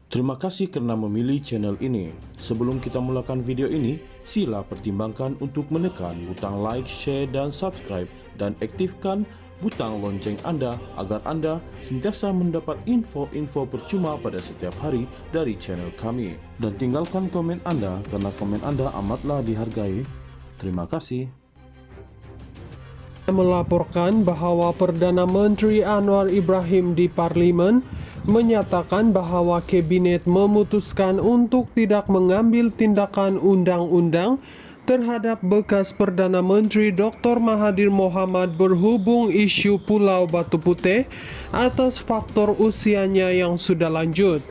Terima kasih karena memilih channel ini. Sebelum kita mulakan video ini, sila pertimbangkan untuk menekan butang like, share, dan subscribe, dan aktifkan butang lonceng Anda agar Anda sentiasa mendapat info-info percuma pada setiap hari dari channel kami. Dan tinggalkan komen Anda karena komen Anda amatlah dihargai. Terima kasih. Melaporkan bahwa Perdana Menteri Anwar Ibrahim di Parlimen menyatakan bahwa Kabinet memutuskan untuk tidak mengambil tindakan undang-undang terhadap bekas Perdana Menteri Dr. Mahathir Mohamad berhubung isu Pulau Batu Putih atas faktor usianya yang sudah lanjut.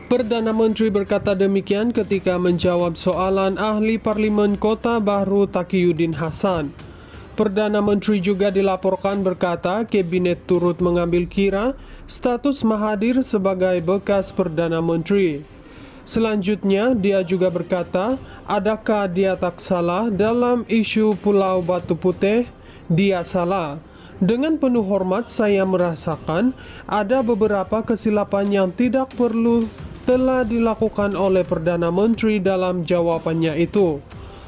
Perdana Menteri berkata demikian ketika menjawab soalan ahli Parlimen Kota Baru Taqiyuddin Hasan. Perdana Menteri juga dilaporkan berkata Kabinet turut mengambil kira status Mahathir sebagai bekas Perdana Menteri. Selanjutnya, dia juga berkata, adakah dia tak salah dalam isu Pulau Batu Putih? Dia salah. Dengan penuh hormat, saya merasakan ada beberapa kesilapan yang tidak perlu telah dilakukan oleh Perdana Menteri dalam jawabannya itu.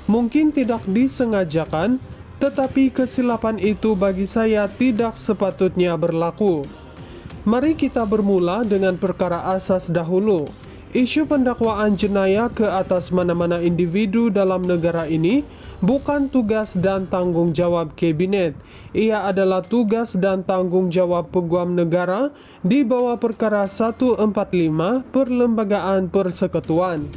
Mungkin tidak disengajakan, tetapi kesilapan itu bagi saya tidak sepatutnya berlaku. Mari kita bermula dengan perkara asas dahulu. Isu pendakwaan jenayah ke atas mana-mana individu dalam negara ini bukan tugas dan tanggung jawab Kabinet. Ia adalah tugas dan tanggung jawab Peguam Negara di bawah perkara 145 Perlembagaan Persekutuan.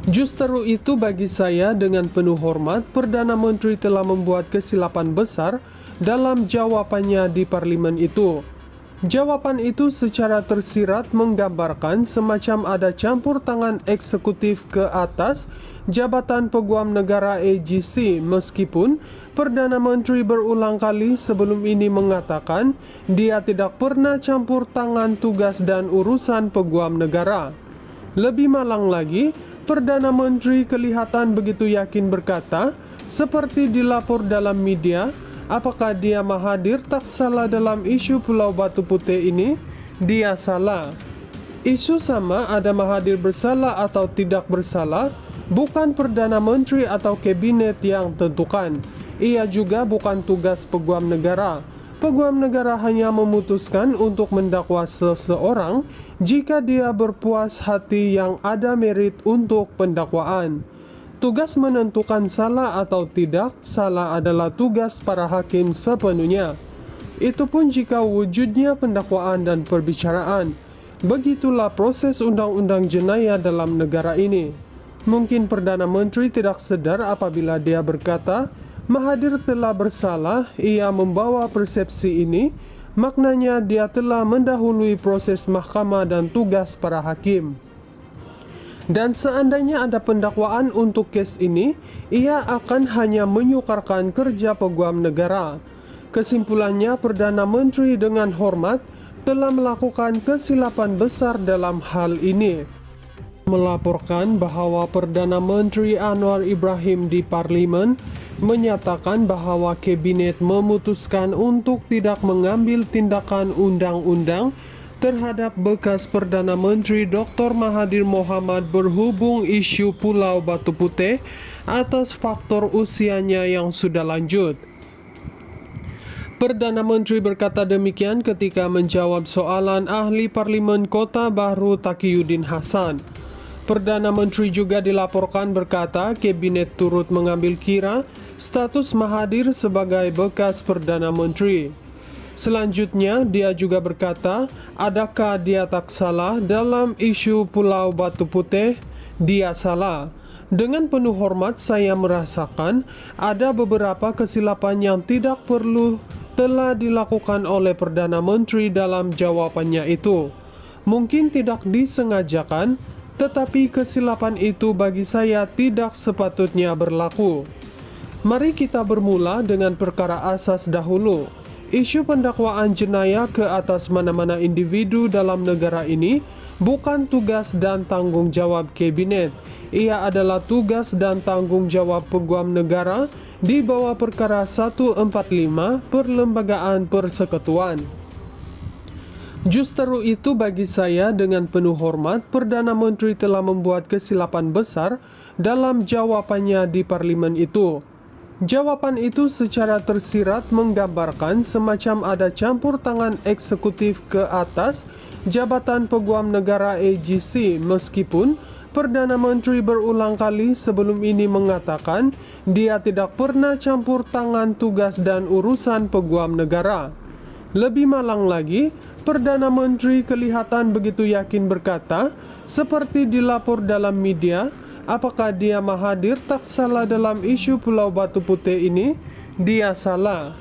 Justru itu bagi saya dengan penuh hormat, Perdana Menteri telah membuat kesilapan besar dalam jawabannya di Parlimen itu. Jawaban itu secara tersirat menggambarkan semacam ada campur tangan eksekutif ke atas Jabatan Peguam Negara AGC meskipun Perdana Menteri berulang kali sebelum ini mengatakan dia tidak pernah campur tangan tugas dan urusan Peguam Negara. Lebih malang lagi, Perdana Menteri kelihatan begitu yakin berkata, seperti dilapor dalam media, apakah dia Mahathir tak salah dalam isu Pulau Batu Putih ini? Dia salah. Isu sama ada Mahathir bersalah atau tidak bersalah, bukan Perdana Menteri atau Kabinet yang tentukan. Ia juga bukan tugas Peguam Negara. Peguam Negara hanya memutuskan untuk mendakwa seseorang jika dia berpuas hati yang ada merit untuk pendakwaan. Tugas menentukan salah atau tidak salah adalah tugas para hakim sepenuhnya. Itu pun jika wujudnya pendakwaan dan perbicaraan. Begitulah proses undang-undang jenayah dalam negara ini. Mungkin Perdana Menteri tidak sedar apabila dia berkata, Mahathir telah bersalah, ia membawa persepsi ini, maknanya dia telah mendahului proses mahkamah dan tugas para hakim. Dan seandainya ada pendakwaan untuk kes ini, ia akan hanya menyukarkan kerja Peguam Negara. Kesimpulannya, Perdana Menteri dengan hormat telah melakukan kesilapan besar dalam hal ini. Melaporkan bahwa Perdana Menteri Anwar Ibrahim di Parlimen menyatakan bahwa Kabinet memutuskan untuk tidak mengambil tindakan undang-undang terhadap bekas Perdana Menteri Dr. Mahathir Mohamad berhubung isu Pulau Batu Putih atas faktor usianya yang sudah lanjut. Perdana Menteri berkata demikian ketika menjawab soalan ahli Parlimen Kota Baru Taqiyuddin Hasan. Perdana Menteri juga dilaporkan berkata Kabinet turut mengambil kira status Mahathir sebagai bekas Perdana Menteri. Selanjutnya, dia juga berkata, adakah dia tak salah dalam isu Pulau Batu Putih? Dia salah. Dengan penuh hormat, saya merasakan ada beberapa kesilapan yang tidak perlu telah dilakukan oleh Perdana Menteri dalam jawabannya itu. Mungkin tidak disengajakan, tetapi kesilapan itu bagi saya tidak sepatutnya berlaku. Mari kita bermula dengan perkara asas dahulu. Isu pendakwaan jenayah ke atas mana-mana individu dalam negara ini bukan tugas dan tanggung jawab Kabinet. Ia adalah tugas dan tanggung jawab Peguam Negara di bawah perkara 145 Perlembagaan Persekutuan. Justru itu bagi saya dengan penuh hormat, Perdana Menteri telah membuat kesilapan besar dalam jawabannya di parlimen itu. Jawaban itu secara tersirat menggambarkan semacam ada campur tangan eksekutif ke atas Jabatan Peguam Negara AGC, meskipun Perdana Menteri berulang kali sebelum ini mengatakan dia tidak pernah campur tangan tugas dan urusan peguam negara. Lebih malang lagi, Perdana Menteri kelihatan begitu yakin berkata, seperti dilapor dalam media, apakah dia Mahathir tak salah dalam isu Pulau Batu Putih ini? Dia salah.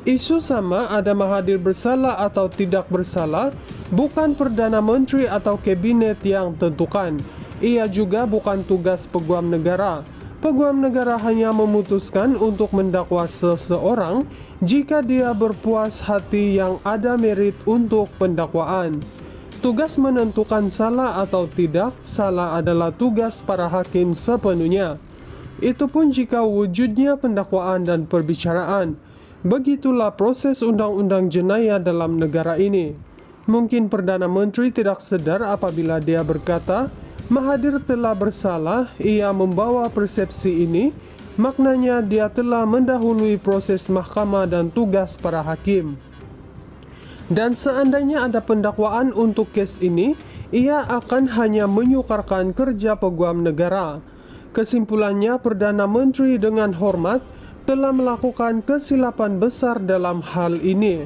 Isu sama ada Mahathir bersalah atau tidak bersalah, bukan Perdana Menteri atau Kabinet yang tentukan. Ia juga bukan tugas peguam negara. Peguam negara hanya memutuskan untuk mendakwa seseorang jika dia berpuas hati yang ada merit untuk pendakwaan. Tugas menentukan salah atau tidak salah adalah tugas para hakim sepenuhnya. Itu pun jika wujudnya pendakwaan dan perbicaraan. Begitulah proses undang-undang jenayah dalam negara ini. Mungkin Perdana Menteri tidak sadar apabila dia berkata, Mahathir telah bersalah, ia membawa persepsi ini, maknanya dia telah mendahului proses mahkamah dan tugas para hakim. Dan seandainya ada pendakwaan untuk kes ini, ia akan hanya menyukarkan kerja peguam negara. Kesimpulannya, Perdana Menteri dengan hormat telah melakukan kesilapan besar dalam hal ini.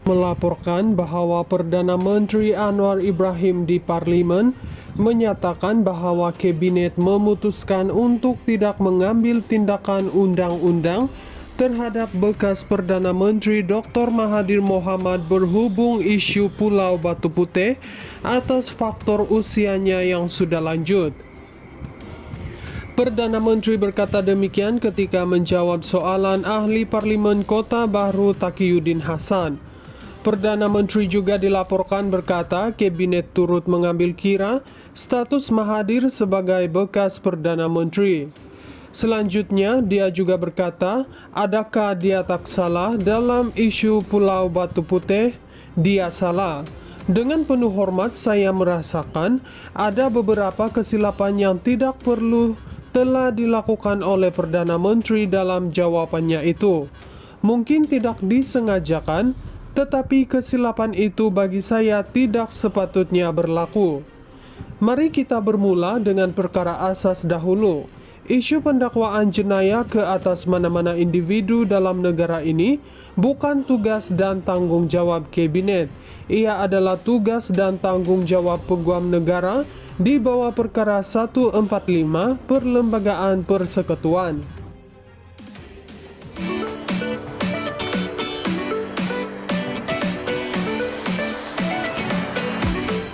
Melaporkan bahwa Perdana Menteri Anwar Ibrahim di parlimen menyatakan bahwa kabinet memutuskan untuk tidak mengambil tindakan undang-undang terhadap bekas Perdana Menteri Dr. Mahathir Mohamad berhubung isu Pulau Batu Putih atas faktor usianya yang sudah lanjut. Perdana Menteri berkata demikian ketika menjawab soalan ahli parlimen Kota Bahru Taqiyuddin Hasan. Perdana Menteri juga dilaporkan berkata kabinet turut mengambil kira status Mahathir sebagai bekas Perdana Menteri. Selanjutnya, dia juga berkata, adakah dia tak salah dalam isu Pulau Batu Putih? Dia salah. Dengan penuh hormat, saya merasakan ada beberapa kesilapan yang tidak perlu telah dilakukan oleh Perdana Menteri dalam jawabannya itu. Mungkin tidak disengajakan, tetapi kesilapan itu bagi saya tidak sepatutnya berlaku. Mari kita bermula dengan perkara asas dahulu. Isu pendakwaan jenayah ke atas mana-mana individu dalam negara ini bukan tugas dan tanggung jawab kabinet. Ia adalah tugas dan tanggung jawab peguam negara di bawah perkara 145 Perlembagaan Persekutuan.